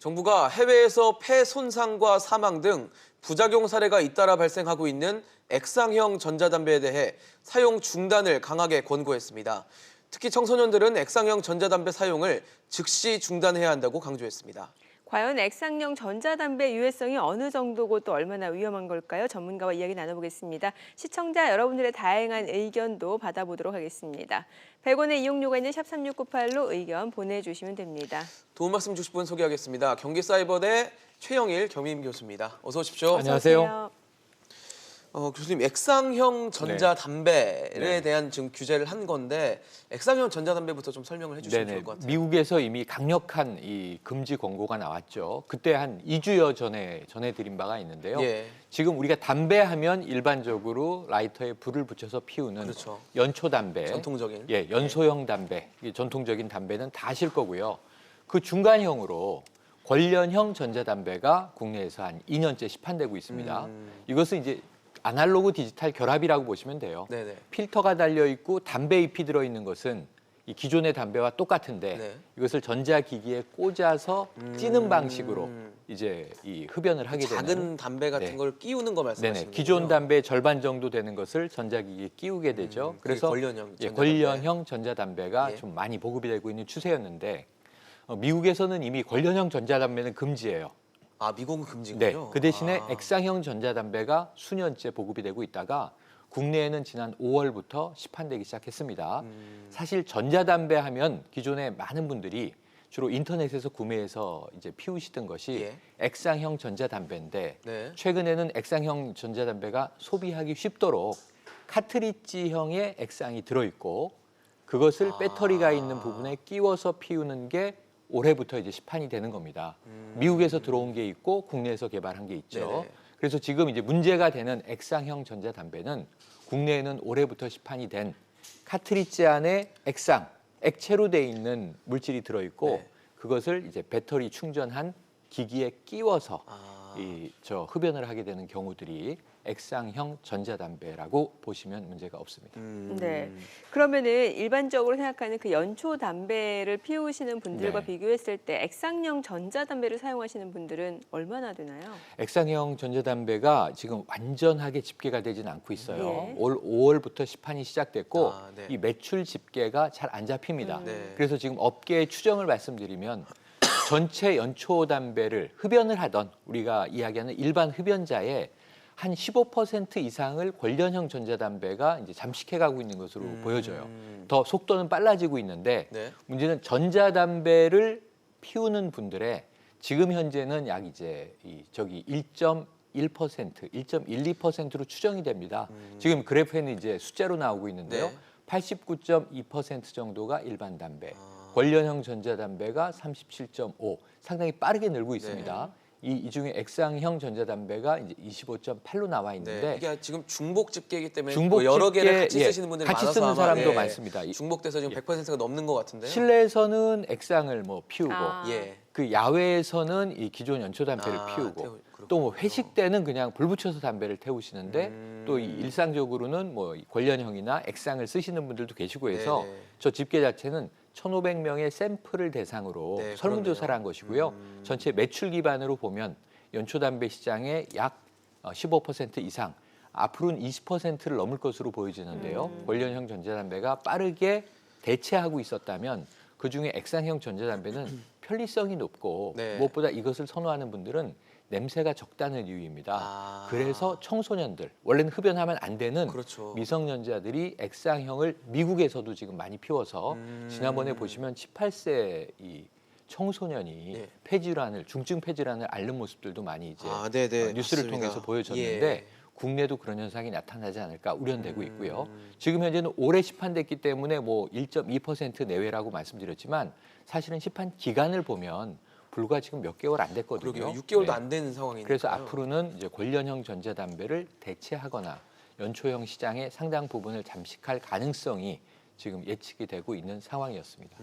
정부가 해외에서 폐 손상과 사망 등 부작용 사례가 잇따라 발생하고 있는 액상형 전자담배에 대해 사용 중단을 강하게 권고했습니다. 특히 청소년들은 액상형 전자담배 사용을 즉시 중단해야 한다고 강조했습니다. 과연 액상형 전자담배 유해성이 어느 정도고 또 얼마나 위험한 걸까요? 전문가와 이야기 나눠보겠습니다. 시청자 여러분들의 다양한 의견도 받아보도록 하겠습니다. 100원의 이용료가 있는 샵 3698로 의견 보내주시면 됩니다. 도움 말씀 주실 분 소개하겠습니다. 경기사이버대 최영일 겸임 교수입니다. 어서 오십시오. 안녕하세요. 교수님, 액상형 전자담배에 대한 지금 규제를 한 건데 액상형 전자담배부터 좀 설명을 해주시면 좋을 것 같아요. 미국에서 이미 강력한 이 금지 권고가 나왔죠. 그때 한 2주여 전에 전해드린 바가 있는데요. 예. 지금 우리가 담배 하면 일반적으로 라이터에 불을 붙여서 피우는 그렇죠. 연초 담배, 전통적인. 연소형 담배, 전통적인 담배는 다 하실 거고요. 그 중간형으로 관련형 전자담배가 국내에서 한 2년째 시판되고 있습니다. 이것은 이제 아날로그 디지털 결합이라고 보시면 돼요. 네네. 필터가 달려 있고 담배 잎이 들어 있는 것은 이 기존의 담배와 똑같은데 네. 이것을 전자기기에 꽂아서 찌는 방식으로 이제 이 흡연을 하게 되는 작은 담배 같은 네. 걸 끼우는 거 말씀하시는 거예요? 기존 담배의 절반 정도 되는 것을 전자기기에 끼우게 되죠. 그래서 관련형 전자담배. 관련형 전자담배가 예. 좀 많이 보급이 되고 있는 추세였는데 미국에서는 이미 관련형 전자담배는 금지예요. 아, 미국은 금지군요. 그 대신에 아. 액상형 전자담배가 수년째 보급이 되고 있다가 국내에는 지난 5월부터 시판되기 시작했습니다. 사실 전자담배 하면 기존에 많은 분들이 주로 인터넷에서 구매해서 이제 피우시던 것이 예. 액상형 전자담배인데 네. 최근에는 액상형 전자담배가 소비하기 쉽도록 카트리지형의 액상이 들어있고 그것을 배터리가 있는 부분에 끼워서 피우는 게 올해부터 이제 시판이 되는 겁니다. 미국에서 들어온 게 있고 국내에서 개발한 게 있죠. 네네. 그래서 지금 이제 문제가 되는 액상형 전자담배는 국내에는 올해부터 시판이 된 카트리지 안에 액상, 액체로 돼 있는 물질이 들어있고 네. 그것을 이제 배터리 충전한 기기에 끼워서 아. 흡연을 하게 되는 경우들이 액상형 전자담배라고 보시면 문제가 없습니다. 네. 그러면은 일반적으로 생각하는 그 연초 담배를 피우시는 분들과 네. 비교했을 때 액상형 전자담배를 사용하시는 분들은 얼마나 되나요? 액상형 전자담배가 지금 완전하게 집계가 되지는 않고 있어요. 예. 올 5월부터 시판이 시작됐고 아, 네. 이 매출 집계가 잘 안 잡힙니다. 네. 그래서 지금 업계의 추정을 말씀드리면 전체 연초 담배를 흡연을 하던 우리가 이야기하는 일반 흡연자의 한 15% 이상을 관련형 전자담배가 이제 잠식해가고 있는 것으로 보여져요. 더 속도는 빨라지고 있는데 네. 문제는 전자담배를 피우는 분들의 지금 현재는 약 이제 1.1%, 1.12%로 추정이 됩니다. 지금 그래프에는 이제 숫자로 나오고 있는데요. 네. 89.2% 정도가 일반 담배, 관련형 전자담배가 37.5, 상당히 빠르게 늘고 있습니다. 이 중에 액상형 전자담배가 이제 25.8로 나와 있는데 네. 이게 지금 중복 집계이기 때문에 중복 뭐 여러 개를 같이 집계, 쓰시는 분들이 같이 많아서 쓰는 아마, 사람도 예, 많습니다. 중복돼서 지금 100%가 넘는 것 같은데요. 실내에서는 액상을 뭐 피우고 예. 그 야외에서는 이 기존 연초 담배를 피우고 그렇군요. 또 뭐 회식 때는 그냥 불 붙여서 담배를 태우시는데 또 일상적으로는 뭐 관련형이나 액상을 쓰시는 분들도 계시고 해서 네네. 저 집계 자체는 1,500명의 샘플을 대상으로 네, 설문조사를 그러네요. 한 것이고요. 전체 매출 기반으로 보면 연초 담배 시장의 약 15% 이상, 앞으로는 20%를 넘을 것으로 보여지는데요. 관련형 전자담배가 빠르게 대체하고 있었다면 그중에 액상형 전자담배는 편리성이 높고 네. 무엇보다 이것을 선호하는 분들은 냄새가 적다는 이유입니다. 아. 그래서 청소년들, 원래는 흡연하면 안 되는 그렇죠. 미성년자들이 액상형을 미국에서도 지금 많이 피워서 지난번에 보시면 18세 이 청소년이 네. 폐질환을 중증 폐질환을 앓는 모습들도 많이 이제 네네. 뉴스를 맞습니다. 통해서 보여졌는데 예. 국내도 그런 현상이 나타나지 않을까 우려되고 있고요. 지금 현재는 올해 시판됐기 때문에 뭐 1.2% 내외라고 말씀드렸지만 사실은 시판 기간을 보면 불과 지금 몇 개월 안 됐거든요. 그러게요. 6개월도 네. 안 되는 상황이니까. 그래서 앞으로는 이제 관련형 전자담배를 대체하거나 연초형 시장의 상당 부분을 잠식할 가능성이 지금 예측이 되고 있는 상황이었습니다.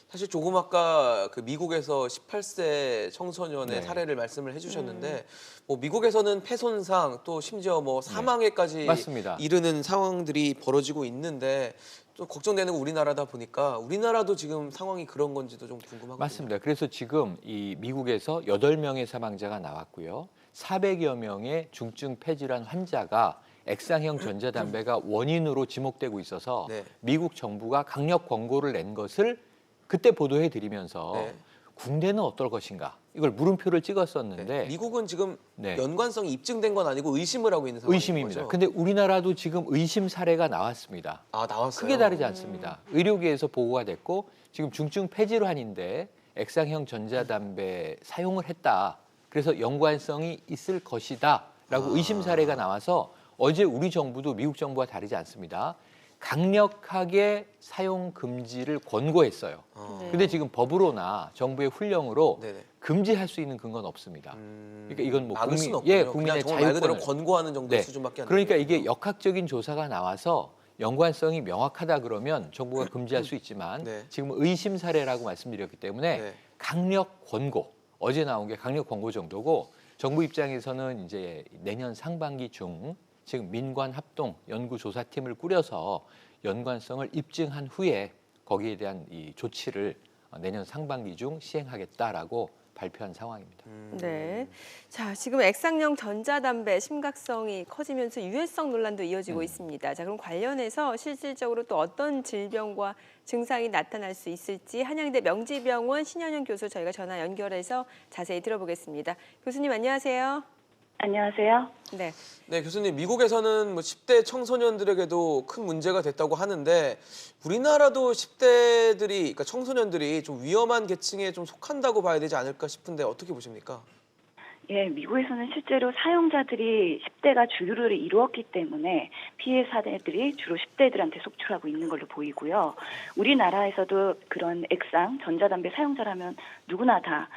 사실 조금 아까 그 미국에서 18세 청소년의 네. 사례를 말씀을 해주셨는데 뭐 미국에서는 폐손상 또 심지어 뭐 사망에까지 맞습니다. 이르는 상황들이 벌어지고 있는데 좀 걱정되는 건 우리나라다 보니까 우리나라도 지금 상황이 그런 건지도 좀 궁금하거든요. 맞습니다. 그래서 지금 이 미국에서 8명의 사망자가 나왔고요. 400여 명의 중증 폐질환 환자가 액상형 전자담배가 원인으로 지목되고 있어서 네. 미국 정부가 강력 권고를 낸 것을 그때 보도해 드리면서 네. 국내는 어떨 것인가 이걸 물음표를 네. 찍었었는데 미국은 지금 네. 연관성이 입증된 건 아니고 의심을 하고 있는 상황인 의심입니다. 거죠? 근데 우리나라도 지금 의심 사례가 나왔습니다. 아, 나왔어요? 크게 다르지 않습니다. 의료계에서 보고가 됐고 지금 중증 폐질환인데 액상형 전자담배 사용을 했다. 그래서 연관성이 있을 것이다라고 의심 사례가 나와서 어제 우리 정부도 미국 정부와 다르지 않습니다. 강력하게 사용 금지를 권고했어요. 네. 근데 지금 법으로나 정부의 훈령으로 네네. 금지할 수 있는 근거는 없습니다. 그러니까 이건 뭐 막을 수는 국민, 없군요. 국민의 그냥 정말 말 그대로 자유권을 권고하는 정도의 네. 수준밖에 안 그러니까 되는 이게 거군요. 역학적인 조사가 나와서 연관성이 명확하다 그러면 정부가 금지할 수 있지만 네. 지금 의심 사례라고 말씀드렸기 때문에 네. 강력 권고 어제 나온 게 강력 권고 정도고 정부 입장에서는 이제 내년 상반기 중 지금 민관 합동 연구조사팀을 꾸려서 연관성을 입증한 후에 거기에 대한 이 조치를 내년 상반기 중 시행하겠다라고 발표한 상황입니다. 네. 자, 지금 액상형 전자담배 심각성이 커지면서 유해성 논란도 이어지고 있습니다. 자, 그럼 관련해서 실질적으로 또 어떤 질병과 증상이 나타날 수 있을지 한양대 명지병원 신현영 교수 저희가 전화 연결해서 자세히 들어보겠습니다. 교수님 안녕하세요. 안녕하세요. 네. 네, 교수님, 미국에서는 뭐 10대 청소년들에게도 큰 문제가 됐다고 하는데 우리나라도 10대들이, 그러니까 청소년들이 좀 위험한 계층에 좀 속한다고 봐야 되지 않을까 싶은데 어떻게 보십니까? 예, 미국에서는 실제로 사용자들이 10대가 주류를 이루었기 때문에 피해 사례들이 주로 10대들한테 속출하고 있는 걸로 보이고요. 우리나라에서도 그런 액상, 전자담배 사용자라면 누구나 다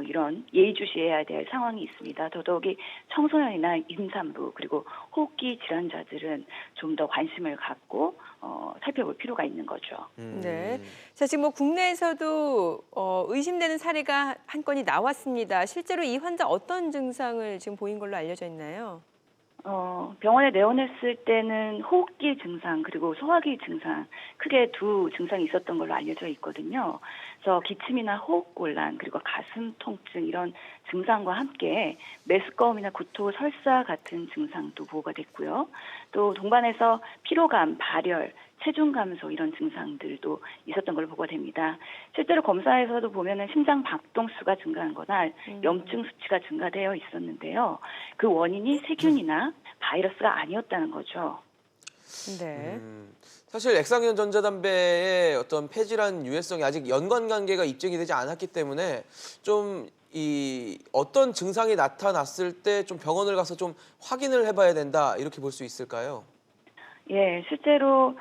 이런 예의주시해야 될 상황이 있습니다. 더더욱이 청소년이나 임산부 그리고 호흡기 질환자들은 좀 더 관심을 갖고 살펴볼 필요가 있는 거죠. 네. 자, 지금 뭐 국내에서도 의심되는 사례가 한 건이 나왔습니다. 실제로 이 환자 어떤 증상을 지금 보인 걸로 알려져 있나요? 병원에 내원했을 때는 호흡기 증상 그리고 소화기 증상 크게 두 증상이 있었던 걸로 알려져 있거든요. 그래서 기침이나 호흡곤란 그리고 가슴 통증 이런 증상과 함께 메스꺼움이나 구토, 설사 같은 증상도 보고가 됐고요. 또 동반해서 피로감, 발열, 체중 감소 이런 증상들도 있었던 걸로 보고가 됩니다. 실제로 검사에서도 보면은 심장 박동수가 증가한 거나 염증 수치가 증가되어 있었는데요. 그 원인이 세균이나 바이러스가 아니었다는 거죠. 네. 사실 액상형 전자담배의 어떤 폐질환 유해성이 아직 연관관계가 입증이 되지 않았기 때문에 좀 어떤 증상이 나타났을 때 좀 병원을 가서 좀 확인을 해봐야 된다 이렇게 볼 수 있을까요? 예, 실제로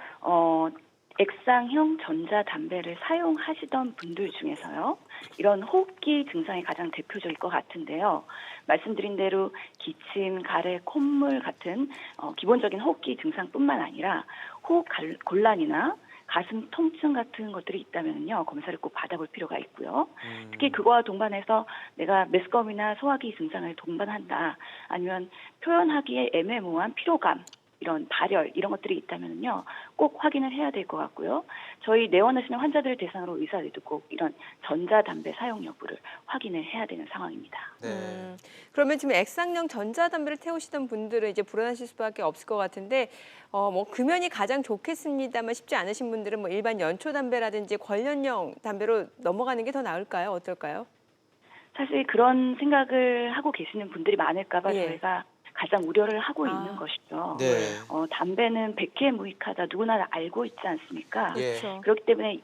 액상형 전자담배를 사용하시던 분들 중에서요. 이런 호흡기 증상이 가장 대표적일 것 같은데요. 말씀드린 대로 기침, 가래, 콧물 같은 기본적인 호흡기 증상뿐만 아니라 호흡 곤란이나 가슴 통증 같은 것들이 있다면요 검사를 꼭 받아볼 필요가 있고요. 특히 그거와 동반해서 내가 메스꺼움이나 소화기 증상을 동반한다, 아니면 표현하기에 애매모호한 피로감, 이런 발열 이런 것들이 있다면요 꼭 확인을 해야 될 것 같고요. 저희 내원하시는 환자들을 대상으로 의사들도 꼭 이런 전자담배 사용 여부를 확인을 해야 되는 상황입니다. 네. 그러면 지금 액상형 전자담배를 태우시던 분들은 이제 불안하실 수밖에 없을 것 같은데 뭐 금연이 가장 좋겠습니다만 쉽지 않으신 분들은 뭐 일반 연초담배라든지 관련형 담배로 넘어가는 게 더 나을까요? 어떨까요? 사실 그런 생각을 하고 계시는 분들이 많을까 봐 예. 저희가 가장 우려를 하고 있는 것이죠. 네. 담배는 백해 무익하다 누구나 알고 있지 않습니까? 예. 그렇죠. 그렇기 때문에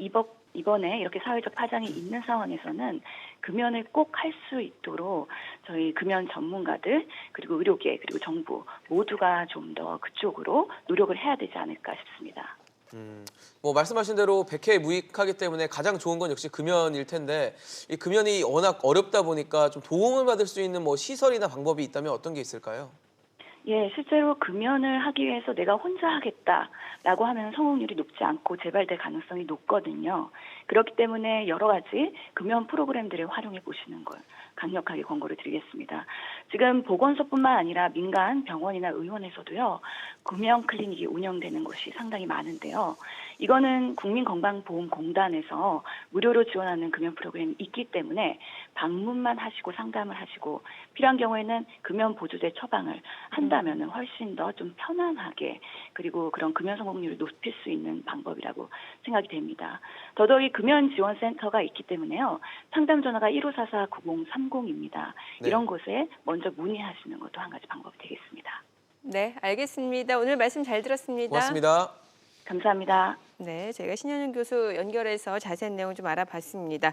이번에 이렇게 사회적 파장이 있는 상황에서는 금연을 꼭 할 수 있도록 저희 금연 전문가들 그리고 의료계 그리고 정부 모두가 좀 더 그쪽으로 노력을 해야 되지 않을까 싶습니다. 뭐 말씀하신 대로 백해 무익하기 때문에 가장 좋은 건 역시 금연일 텐데 이 금연이 워낙 어렵다 보니까 좀 도움을 받을 수 있는 뭐 시설이나 방법이 있다면 어떤 게 있을까요? 예, 실제로 금연을 하기 위해서 내가 혼자 하겠다라고 하면 성공률이 높지 않고 재발될 가능성이 높거든요. 그렇기 때문에 여러 가지 금연 프로그램들을 활용해 보시는 걸 강력하게 권고를 드리겠습니다. 지금 보건소뿐만 아니라 민간 병원이나 의원에서도요, 금연 클리닉이 운영되는 곳이 상당히 많은데요. 이거는 국민건강보험공단에서 무료로 지원하는 금연 프로그램이 있기 때문에 방문만 하시고 상담을 하시고 필요한 경우에는 금연 보조제 처방을 한다면은 훨씬 더 좀 편안하게 그리고 그런 금연 성공률을 높일 수 있는 방법이라고 생각이 됩니다. 더더욱이 금연 지원센터가 있기 때문에요. 상담 전화가 1544-9030입니다. 네. 이런 곳에 먼저 문의하시는 것도 한 가지 방법이 되겠습니다. 네, 알겠습니다. 오늘 말씀 잘 들었습니다. 고맙습니다. 감사합니다. 네, 저희가 신현영 교수 연결해서 자세한 내용 좀 알아봤습니다.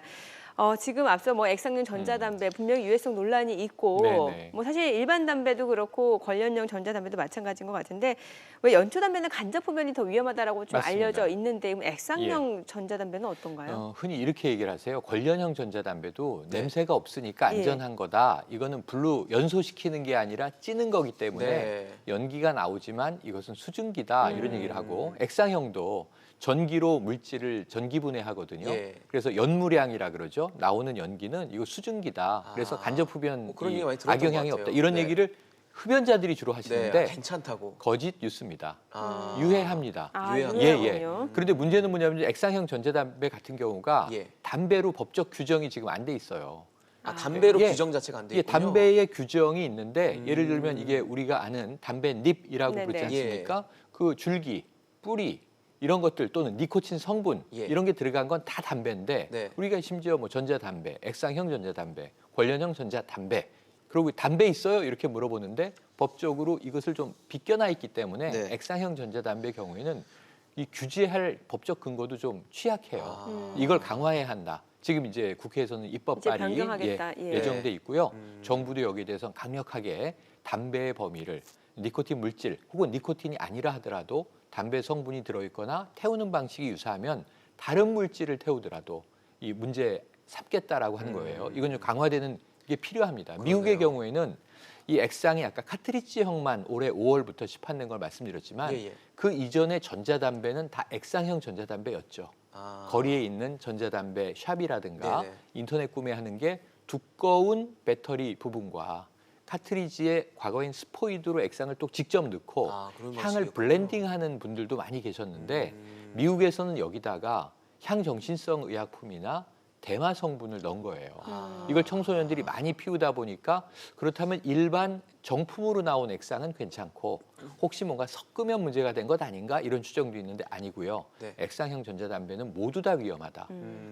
지금 앞서 뭐 액상용 전자담배 분명히 유해성 논란이 있고 네네. 뭐 사실 일반 담배도 그렇고 관련용 전자담배도 마찬가지인 것 같은데 왜 연초담배는 간접 흡연이 더 위험하다라고 좀 맞습니다. 알려져 있는데 액상용 전자담배는 어떤가요? 흔히 이렇게 얘기를 하세요. 관련형 전자담배도 네. 냄새가 없으니까 예. 안전한 거다. 이거는 불로 연소시키는 게 아니라 찌는 거기 때문에 네. 연기가 나오지만 이것은 수증기다 이런 얘기를 하고 액상형도 전기로 물질을 전기분해하거든요. 예. 그래서 연무량이라 그러죠. 나오는 연기는 이거 수증기다. 그래서 간접 흡연 그런 얘기 많이 들었던 악영향이 것 같아요. 없다. 이런 네. 얘기를 흡연자들이 주로 하시는데 네, 괜찮다고. 거짓 뉴스입니다. 아. 유해합니다. 유해합니다. 유해하군요. 그런데 문제는 뭐냐면 액상형 전자담배 같은 경우가 예. 담배로 법적 규정이 지금 안 돼 있어요. 담배로 예. 규정 자체가 안 돼 이게 있군요. 담배의 규정이 있는데 예를 들면 이게 우리가 아는 담배 닙이라고 네네. 그러지 않습니까? 그 줄기, 뿌리 이런 것들 또는 니코틴 성분 예. 이런 게 들어간 건 다 담배인데 네. 우리가 심지어 뭐 전자담배, 액상형 전자담배, 관련형 전자담배 그리고 담배 있어요? 이렇게 물어보는데 법적으로 이것을 좀 비껴나 있기 때문에 네. 액상형 전자담배 경우에는 이 규제할 법적 근거도 좀 취약해요. 아. 이걸 강화해야 한다. 지금 이제 국회에서는 입법 이제 발의 변경하겠다. 예. 예정돼 있고요. 정부도 여기에 대해서 강력하게 담배의 범위를 니코틴 물질 혹은 니코틴이 아니라 하더라도 담배 성분이 들어있거나 태우는 방식이 유사하면 다른 물질을 태우더라도 이 문제 삼겠다라고 하는 거예요. 이건 좀 강화되는 게 필요합니다. 미국의 경우에는 이 액상이 아까 카트리지형만 올해 5월부터 시판된 걸 말씀드렸지만 예, 예. 그 이전에 전자담배는 다 액상형 전자담배였죠. 아. 거리에 있는 전자담배 샵이라든가 네네. 인터넷 구매하는 게 두꺼운 배터리 부분과 카트리지에 과거엔 스포이드로 액상을 또 직접 넣고 그런 향을 방식이었군요. 블렌딩하는 분들도 많이 계셨는데 미국에서는 여기다가 향정신성 의약품이나 대마 성분을 넣은 거예요. 이걸 청소년들이 많이 피우다 보니까 그렇다면 일반 정품으로 나온 액상은 괜찮고 혹시 뭔가 섞으면 문제가 된 것 아닌가 이런 추정도 있는데 아니고요. 네. 액상형 전자담배는 모두 다 위험하다.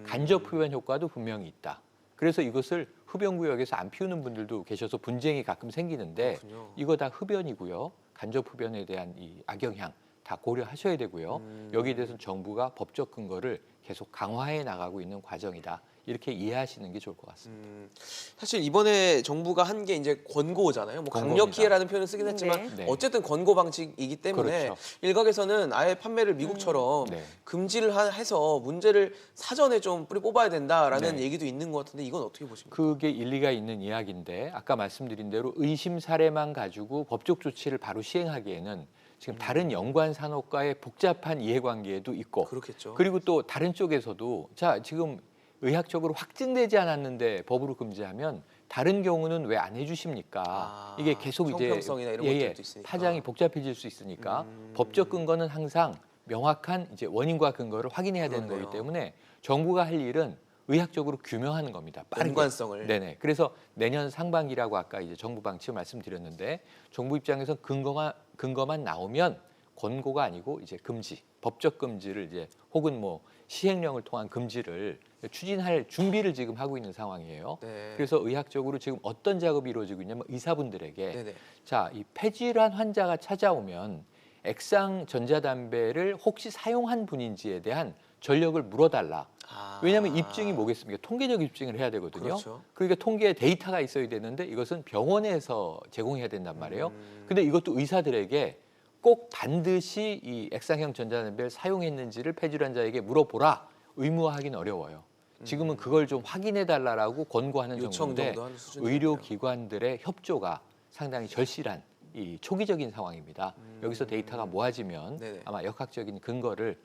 간접 흡연 효과도 분명히 있다. 그래서 이것을 흡연구역에서 안 피우는 분들도 계셔서 분쟁이 가끔 생기는데 그렇군요. 이거 다 흡연이고요. 간접 흡연에 대한 이 악영향 다 고려하셔야 되고요. 여기에 대해서는 정부가 법적 근거를 계속 강화해 나가고 있는 과정이다. 이렇게 이해하시는 게 좋을 것 같습니다. 사실 이번에 정부가 한 게 이제 권고잖아요. 뭐 권고입니다. 강력히라는 표현을 쓰긴 했지만 네. 어쨌든 권고 방식이기 때문에 그렇죠. 일각에서는 아예 판매를 미국처럼 네. 금지를 해서 문제를 사전에 좀 뿌리 뽑아야 된다라는 네. 얘기도 있는 것 같은데 이건 어떻게 보십니까? 그게 일리가 있는 이야기인데 아까 말씀드린 대로 의심 사례만 가지고 법적 조치를 바로 시행하기에는 지금 다른 연관 산업과의 복잡한 이해관계도 있고 그렇겠죠. 그리고 또 다른 쪽에서도 자 지금 의학적으로 확증되지 않았는데 법으로 금지하면 다른 경우는 왜 안 해주십니까? 이게 계속 이제 형평성이나 이런 것들도 있으니까. 파장이 복잡해질 수 있으니까 법적 근거는 항상 명확한 이제 원인과 근거를 확인해야 되는 그렇네요. 거기 때문에 정부가 할 일은 의학적으로 규명하는 겁니다. 빠르게. 연관성을. 네네. 그래서 내년 상반기라고 아까 이제 정부 방침을 말씀드렸는데 정부 입장에서 근거만 나오면 권고가 아니고 이제 금지, 법적 금지를 이제 혹은 뭐 시행령을 통한 금지를 추진할 준비를 지금 하고 있는 상황이에요. 네. 그래서 의학적으로 지금 어떤 작업이 이루어지고 있냐면 의사분들에게 네네. 자, 이 폐질환 환자가 찾아오면 액상 전자담배를 혹시 사용한 분인지에 대한 전력을 물어달라. 왜냐하면 입증이 뭐겠습니까? 통계적 입증을 해야 되거든요. 그렇죠. 그러니까 통계 데이터가 있어야 되는데 이것은 병원에서 제공해야 된단 말이에요. 근데 이것도 의사들에게 꼭 반드시 이 액상형 전자담배를 사용했는지를 폐질환자에게 물어보라. 의무화하기는 어려워요. 지금은 그걸 좀 확인해달라고 권고하는 요청 정도인데 정도 하는 수준이네요. 의료기관들의 협조가 상당히 절실한 이 초기적인 상황입니다. 여기서 데이터가 모아지면 네네. 아마 역학적인 근거를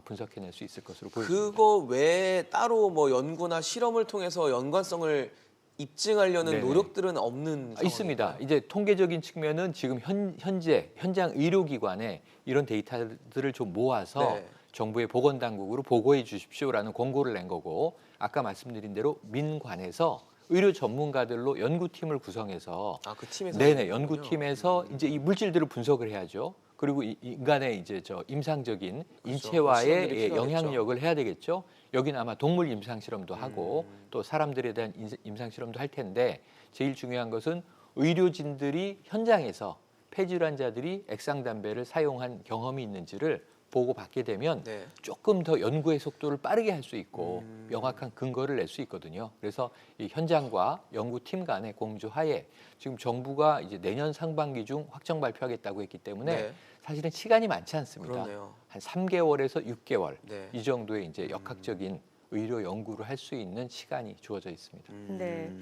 분석해낼 수 있을 것으로 보입니다. 그거 외에 따로 뭐 연구나 실험을 통해서 연관성을 입증하려는 네네. 노력들은 없는 있습니다. 상황인가요? 이제 통계적인 측면은 지금 현재 현장 의료기관에 이런 데이터들을 좀 모아서 네. 정부의 보건당국으로 보고해 주십시오라는 권고를 낸 거고 아까 말씀드린 대로 민관에서 의료 전문가들로 연구팀을 구성해서 그 팀에서 네네 하는 거군요. 연구팀에서 이제 이 물질들을 분석을 해야죠. 그리고 이 인간의 이제 임상적인 그렇죠. 인체와의 실험들이 예, 필요하겠죠. 영향력을 해야 되겠죠. 여기는 아마 동물 임상 실험도 하고 또 사람들에 대한 임상 실험도 할 텐데 제일 중요한 것은 의료진들이 현장에서 폐질환자들이 액상담배를 사용한 경험이 있는지를 보고받게 되면 네. 조금 더 연구의 속도를 빠르게 할 수 있고 명확한 근거를 낼 수 있거든요. 그래서 이 현장과 연구팀 간의 공조하에 지금 정부가 이제 내년 상반기 중 확정 발표하겠다고 했기 때문에 네. 사실은 시간이 많지 않습니다. 그러네요. 한 3개월에서 6개월 네. 이 정도의 이제 역학적인 의료 연구를 할 수 있는 시간이 주어져 있습니다. 네.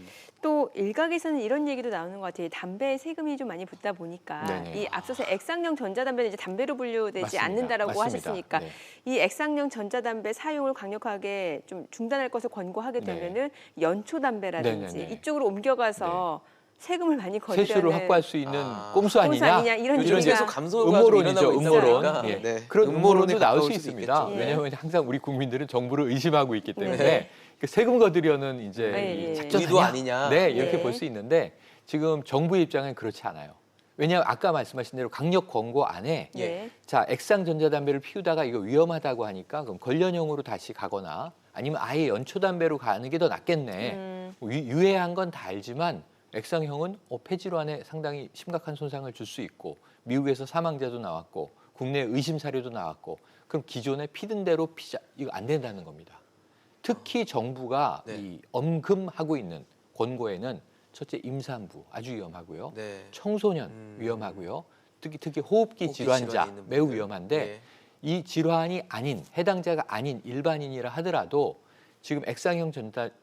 또 일각에서는 이런 얘기도 나오는 것 같아요. 담배에 세금이 좀 많이 붙다 보니까 네네. 이 앞서서 액상용 전자담배는 이제 담배로 분류되지 맞습니다. 않는다라고 맞습니다. 하셨으니까 네. 이 액상용 전자담배 사용을 강력하게 좀 중단할 것을 권고하게 되면은 연초담배라든지 네네네. 이쪽으로 옮겨가서 세금을 많이 거두려는 세수를 확보할 수 있는 꼼수 꼼수 아니냐? 이런 요즘 얘기가 계속 감소가 좀 음모론이죠. 일어나고 있다 음모론. 보니까 예. 네. 그런 음모론도 나올 가까울 수 수도 있습니다. 있겠죠. 예. 왜냐하면 항상 우리 국민들은 정부를 의심하고 있기 때문에 네. 그 세금 거두려는 이제 예, 예. 작전 의도 아니냐. 네, 이렇게 네. 볼 수 있는데 지금 정부의 입장은 그렇지 않아요. 왜냐하면 아까 말씀하신 대로 강력 권고 안에 예. 자 액상 전자담배를 피우다가 이거 위험하다고 하니까 그럼 관련형으로 다시 가거나 아니면 아예 연초담배로 가는 게 더 낫겠네. 유해한 건 다 알지만 액상형은 폐질환에 상당히 심각한 손상을 줄 수 있고 미국에서 사망자도 나왔고 국내 의심 사례도 나왔고 그럼 기존에 피던 대로 피자 이거 안 된다는 겁니다. 특히 정부가 네. 이 엄금하고 있는 권고에는 첫째 임산부 아주 위험하고요. 네. 청소년 위험하고요. 특히 호흡기 호흡기 질환자 질환이 있는 매우 분들. 위험한데 네. 이 질환이 아닌 해당자가 아닌 일반인이라 하더라도 지금 액상형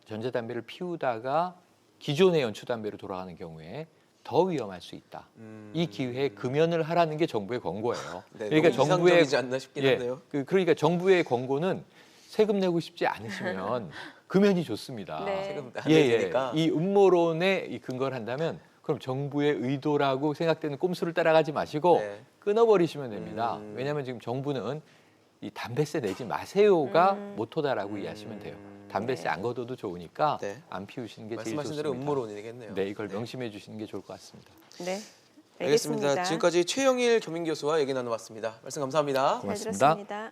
전자담배를 피우다가 기존의 연초담배로 돌아가는 경우에 더 위험할 수 있다. 이 기회에 금연을 하라는 게 정부의 권고예요. 네, 그러니까 너무 정부의 이상적이지 않나 싶긴 한데요. 그러니까 정부의 권고는 세금 내고 싶지 않으시면 금연이 좋습니다. 네. 세금 안 예, 내니까. 이 음모론에 이 근거를 한다면 그럼 정부의 의도라고 생각되는 꼼수를 따라가지 마시고 네. 끊어버리시면 됩니다. 왜냐하면 지금 정부는 이 담배세 내지 마세요가 모토다라고 이해하시면 돼요. 담배세 안 걷어도 좋으니까 네. 안 피우시는 게 제일 말씀하신 좋습니다. 대로 음모론이겠네요. 네, 이걸 명심해 주시는 게 좋을 것 같습니다. 네. 알겠습니다. 지금까지 최영일 겸임교수와 얘기 나눠봤습니다. 말씀 감사합니다. 잘 고맙습니다. 들었습니다.